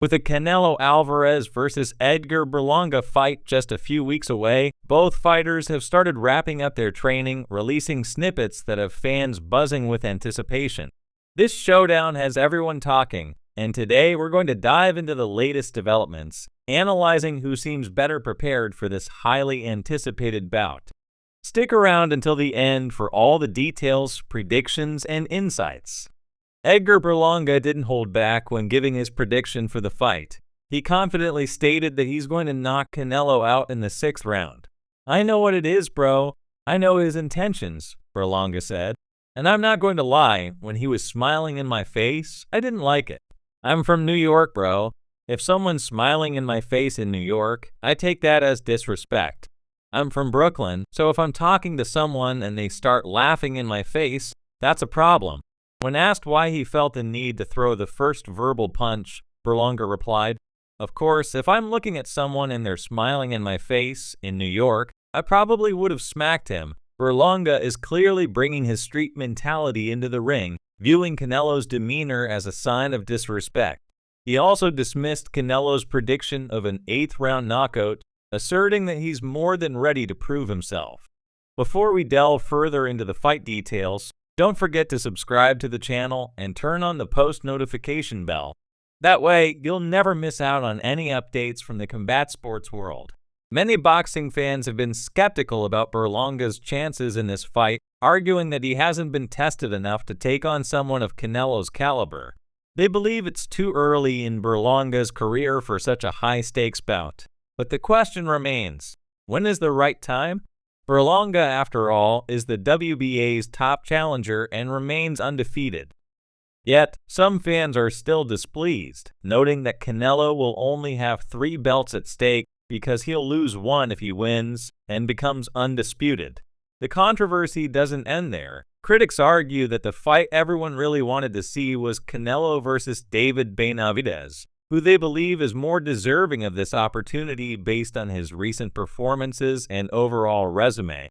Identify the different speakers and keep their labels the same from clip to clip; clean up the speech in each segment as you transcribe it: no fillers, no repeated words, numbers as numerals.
Speaker 1: With the Canelo Alvarez versus Edgar Berlanga fight just a few weeks away, both fighters have started wrapping up their training, releasing snippets that have fans buzzing with anticipation. This showdown has everyone talking, and today we're going to dive into the latest developments, analyzing who seems better prepared for this highly anticipated bout. Stick around until the end for all the details, predictions, and insights. Edgar Berlanga didn't hold back when giving his prediction for the fight. He confidently stated that he's going to knock Canelo out in the 6th round. "I know what it is, bro. I know his intentions," Berlanga said. "And I'm not going to lie, when he was smiling in my face, I didn't like it. I'm from New York, bro. If someone's smiling in my face in New York, I take that as disrespect. I'm from Brooklyn, so if I'm talking to someone and they start laughing in my face, that's a problem." When asked why he felt the need to throw the first verbal punch, Berlanga replied, "Of course, if I'm looking at someone and they're smiling in my face in New York, I probably would have smacked him." Berlanga is clearly bringing his street mentality into the ring, viewing Canelo's demeanor as a sign of disrespect. He also dismissed Canelo's prediction of an 8th-round knockout, asserting that he's more than ready to prove himself. Before we delve further into the fight details, don't forget to subscribe to the channel and turn on the post notification bell. That way, you'll never miss out on any updates from the combat sports world. Many boxing fans have been skeptical about Berlanga's chances in this fight, arguing that he hasn't been tested enough to take on someone of Canelo's caliber. They believe it's too early in Berlanga's career for such a high-stakes bout. But the question remains, when is the right time? Berlanga, after all, is the WBA's top challenger and remains undefeated. Yet, some fans are still displeased, noting that Canelo will only have 3 belts at stake because he'll lose one if he wins and becomes undisputed. The controversy doesn't end there. Critics argue that the fight everyone really wanted to see was Canelo versus David Benavidez, who they believe is more deserving of this opportunity based on his recent performances and overall resume.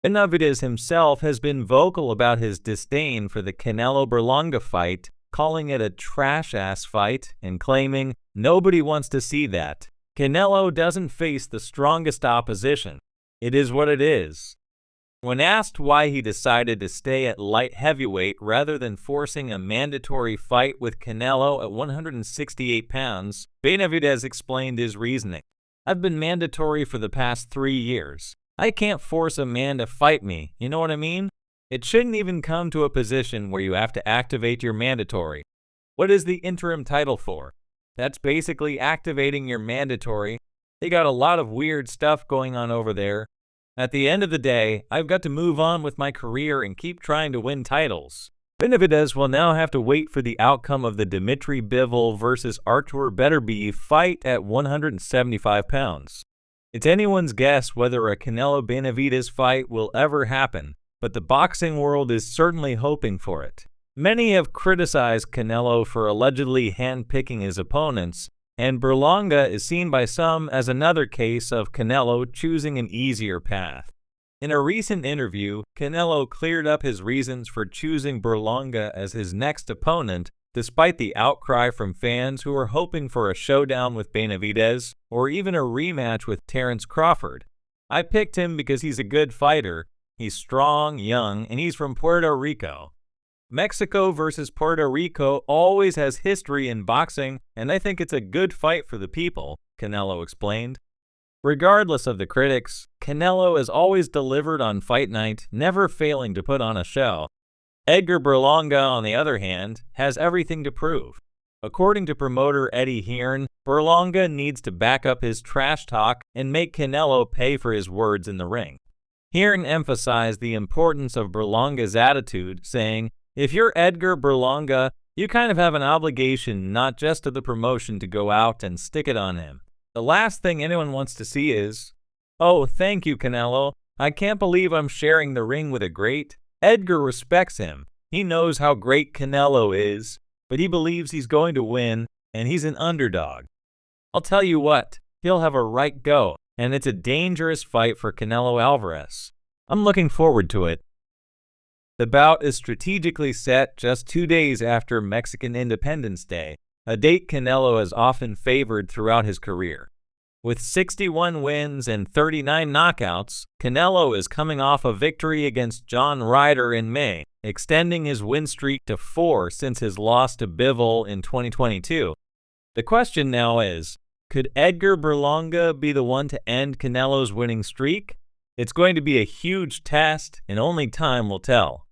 Speaker 1: Benavidez himself has been vocal about his disdain for the Canelo-Berlanga fight, calling it a trash-ass fight and claiming, "Nobody wants to see that. Canelo doesn't face the strongest opposition. It is what it is." When asked why he decided to stay at light heavyweight rather than forcing a mandatory fight with Canelo at 168 pounds, Benavidez explained his reasoning. "I've been mandatory for the past 3 years. I can't force a man to fight me, you know what I mean? It shouldn't even come to a position where you have to activate your mandatory. What is the interim title for? That's basically activating your mandatory. They got a lot of weird stuff going on over there. At the end of the day, I've got to move on with my career and keep trying to win titles." Benavidez will now have to wait for the outcome of the Dimitri Bivol versus Artur Beterbiev fight at 175 pounds. It's anyone's guess whether a Canelo-Benavidez fight will ever happen, but the boxing world is certainly hoping for it. Many have criticized Canelo for allegedly handpicking his opponents, and Berlanga is seen by some as another case of Canelo choosing an easier path. In a recent interview, Canelo cleared up his reasons for choosing Berlanga as his next opponent, despite the outcry from fans who are hoping for a showdown with Benavidez or even a rematch with Terence Crawford. "I picked him because he's a good fighter. He's strong, young, and he's from Puerto Rico. Mexico versus Puerto Rico always has history in boxing, and I think it's a good fight for the people," Canelo explained. Regardless of the critics, Canelo has always delivered on fight night, never failing to put on a show. Edgar Berlanga, on the other hand, has everything to prove. According to promoter Eddie Hearn, Berlanga needs to back up his trash talk and make Canelo pay for his words in the ring. Hearn emphasized the importance of Berlanga's attitude, saying, "If you're Edgar Berlanga, you kind of have an obligation not just to the promotion to go out and stick it on him. The last thing anyone wants to see is, 'Oh, thank you, Canelo. I can't believe I'm sharing the ring with a great.' Edgar respects him. He knows how great Canelo is, but he believes he's going to win, and he's an underdog. I'll tell you what, he'll have a right go, and it's a dangerous fight for Canelo Alvarez. I'm looking forward to it." The bout is strategically set just 2 days after Mexican Independence Day, a date Canelo has often favored throughout his career. With 61 wins and 39 knockouts, Canelo is coming off a victory against John Ryder in May, extending his win streak to 4 since his loss to Bivol in 2022. The question now is, could Edgar Berlanga be the one to end Canelo's winning streak? It's going to be a huge test, and only time will tell.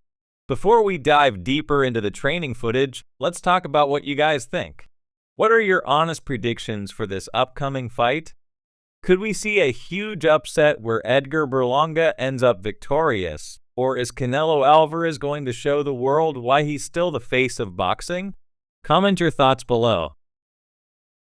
Speaker 1: Before we dive deeper into the training footage, let's talk about what you guys think. What are your honest predictions for this upcoming fight? Could we see a huge upset where Edgar Berlanga ends up victorious? Or is Canelo Alvarez going to show the world why he's still the face of boxing? Comment your thoughts below.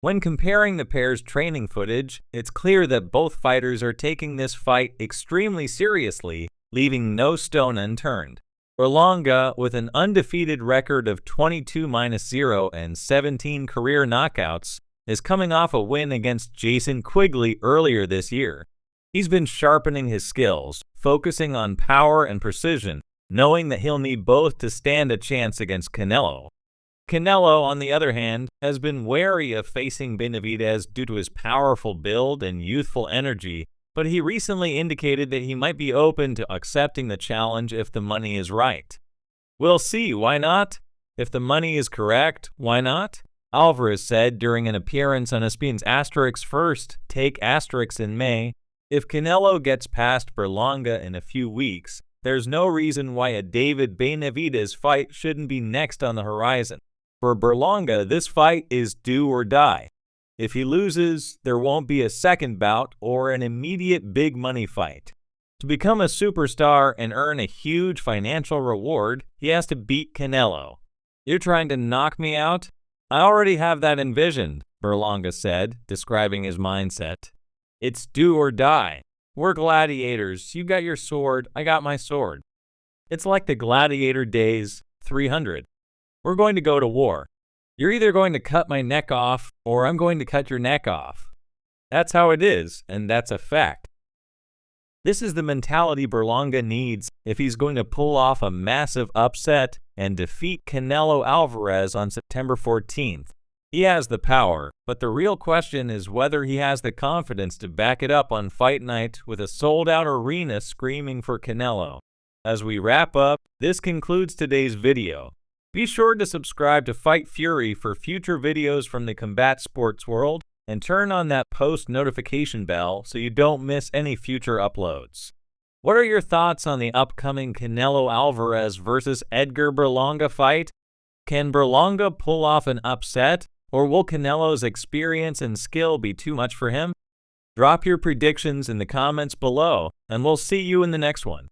Speaker 1: When comparing the pair's training footage, it's clear that both fighters are taking this fight extremely seriously, leaving no stone unturned. Berlanga, with an undefeated record of 22-0 and 17 career knockouts, is coming off a win against Jason Quigley earlier this year. He's been sharpening his skills, focusing on power and precision, knowing that he'll need both to stand a chance against Canelo. Canelo, on the other hand, has been wary of facing Benavidez due to his powerful build and youthful energy, but he recently indicated that he might be open to accepting the challenge if the money is right. We'll see, why not? If the money is correct, why not? Alvarez said during an appearance on ESPN's Asterix First Take Asterix in May, if Canelo gets past Berlanga in a few weeks, there's no reason why a David Benavidez fight shouldn't be next on the horizon. For Berlanga, this fight is do or die. If he loses, there won't be a second bout or an immediate big money fight. To become a superstar and earn a huge financial reward, he has to beat Canelo. You're trying to knock me out? I already have that envisioned, Berlanga said, describing his mindset. It's do or die. We're gladiators. You got your sword, I got my sword. It's like the gladiator days 300. We're going to go to war. You're either going to cut my neck off, or I'm going to cut your neck off. That's how it is, and that's a fact. This is the mentality Berlanga needs if he's going to pull off a massive upset and defeat Canelo Alvarez on September 14th. He has the power, but the real question is whether he has the confidence to back it up on fight night with a sold-out arena screaming for Canelo. As we wrap up, this concludes today's video. Be sure to subscribe to Fight Fury for future videos from the combat sports world, and turn on that post notification bell so you don't miss any future uploads. What are your thoughts on the upcoming Canelo Alvarez versus Edgar Berlanga fight? Can Berlanga pull off an upset, or will Canelo's experience and skill be too much for him? Drop your predictions in the comments below, and we'll see you in the next one.